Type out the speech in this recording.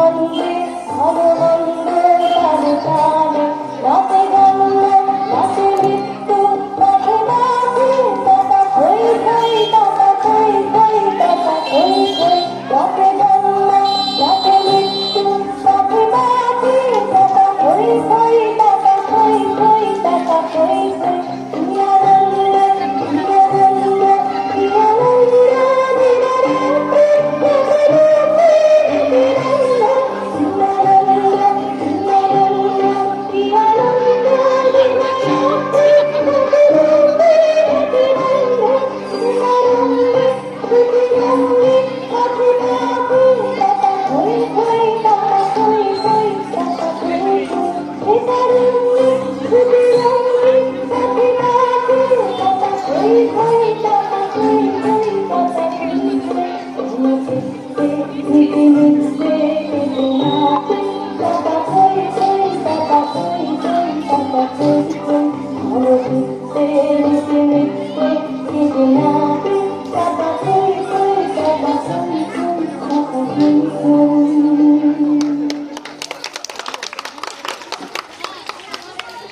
মন্দে ভালো মন্দ তালে তালে রাতে গন্ধ রাতে মৃত্যু পথে বাঁধে টাকা থই থই টাকা থই থই টাকা থই থই রাতে গন্ধ রাতে মৃত্যু পথে বাঁধে টাকা থই থই টাকা থই থই টাকা থই থই Thank you.